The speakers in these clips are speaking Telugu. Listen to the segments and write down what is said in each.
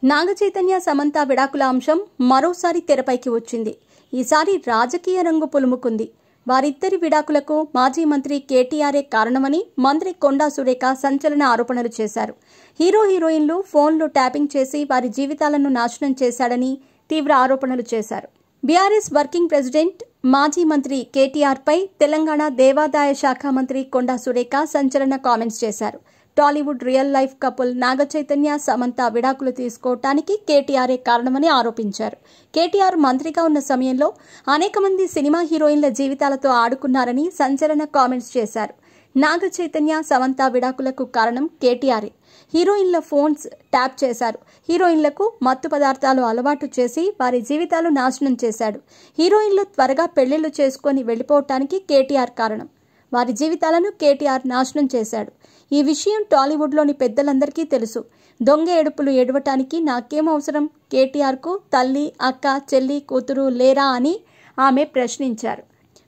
నాగ చైతన్య సమంత విడాకుల అంశం మరోసారి తెరపైకి వచ్చింది. ఈసారి రాజకీయ రంగు పులుముకుంది. వారిద్దరి విడాకులకు మాజీ మంత్రి కేటీఆరే కారణమని మంత్రి కొండా సురేఖ సంచలన ఆరోపణలు చేశారు. హీరోయిన్లు ఫోన్లు ట్యాపింగ్ చేసి వారి జీవితాలను నాశనం చేశాడని తీవ్ర ఆరోపణలు చేశారు. బీఆర్ఎస్ వర్కింగ్ ప్రెసిడెంట్ మాజీ మంత్రి కేటీఆర్ పై తెలంగాణ దేవాదాయ శాఖ మంత్రి కొండా సురేఖ సంచలన కామెంట్స్ చేశారు. Tollywood real life couple Naga Chaitanya Samantha విడాకులు తీసుకోవటానికి కేటీఆరే కారణమని ఆరోపించారు. కేటీఆర్ మంత్రిగా ఉన్న సమయంలో అనేక మంది సినిమా హీరోయిన్ల జీవితాలతో ఆడుకున్నారని సంచలన కామెంట్స్ చేశారు. నాగ చైతన్య సమంత విడాకులకు కారణం కేటీఆరే. హీరోయిన్ల ఫోన్స్ ట్యాప్ చేశారు. హీరోయిన్లకు మత్తు పదార్థాలు అలవాటు చేసి వారి జీవితాలు నాశనం చేశాడు. హీరోయిన్లు త్వరగా పెళ్లిళ్లు చేసుకుని వెళ్లిపోవటానికి కేటీఆర్ కారణం. వారి జీవితాలను కేటీఆర్ నాశనం చేశాడు. ఈ విషయం టాలీవుడ్లోని పెద్దలందరికీ తెలుసు. దొంగ ఏడుపులు ఏడవటానికి నాకేం అవసరం? కేటీఆర్కు తల్లి, అక్క, చెల్లి, కూతురు లేరా అని ఆమె ప్రశ్నించారు.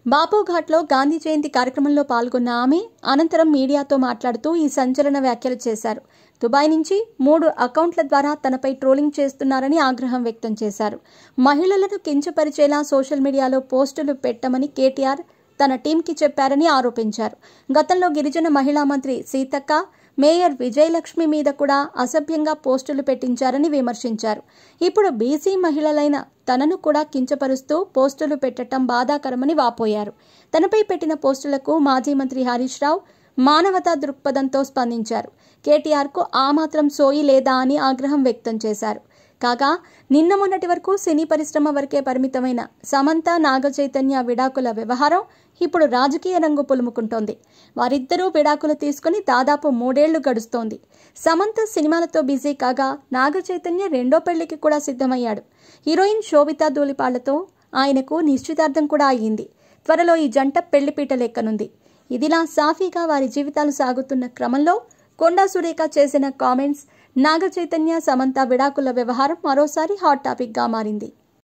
బాపుఘాట్లో గాంధీ జయంతి కార్యక్రమంలో పాల్గొన్న ఆమె అనంతరం మీడియాతో మాట్లాడుతూ ఈ సంచలన వ్యాఖ్యలు చేశారు. దుబాయ్ నుంచి 3 అకౌంట్ల ద్వారా తనపై ట్రోలింగ్ చేస్తున్నారని ఆగ్రహం వ్యక్తం చేశారు. మహిళలను కించపరిచేలా సోషల్ మీడియాలో పోస్టులు పెట్టమని కేటీఆర్ తన టీంకి చెప్పారని ఆరోపించారు. గతంలో గిరిజన మహిళా మంత్రి సీతక్క, మేయర్ విజయలక్ష్మి మీద కూడా అసభ్యంగా పోస్టులు పెట్టించారని విమర్శించారు. ఇప్పుడు బీసీ మహిళలైన తనను కూడా కించపరుస్తూ పోస్టులు పెట్టడం బాధాకరమని వాపోయారు. తనపై పెట్టిన పోస్టులకు మాజీ మంత్రి హరీష్ రావు మానవతా దృక్పథంతో స్పందించారు. కేటీఆర్కు ఆ మాత్రం సోయి లేదా అని ఆగ్రహం వ్యక్తం చేశారు. కాగా నిన్న మొన్నటి వరకు సినీ పరిశ్రమ వరకే పరిమితమైన సమంత నాగ చైతన్య విడాకుల వ్యవహారం ఇప్పుడు రాజకీయ రంగు పులుముకుంటోంది. వారిద్దరూ విడాకులు తీసుకుని దాదాపు 3 ఏళ్లు గడుస్తోంది. సమంత సినిమాలతో బిజీ కాగా నాగ చైతన్య రెండో పెళ్లికి కూడా సిద్ధమయ్యాడు. హీరోయిన్ శోభితా ధూళిపాళ్లతో ఆయనకు నిశ్చితార్థం కూడా అయ్యింది. త్వరలో ఈ జంట పెళ్లిపీటలెక్కనుంది. ఇదిలా సాఫీగా వారి జీవితాలు సాగుతున్న క్రమంలో కొండా సురేఖ చేసిన కామెంట్స్ నాగ చైతన్య సమంత విడాకుల వ్యవహారం మరోసారి హాట్ టాపిక్ గా మారింది.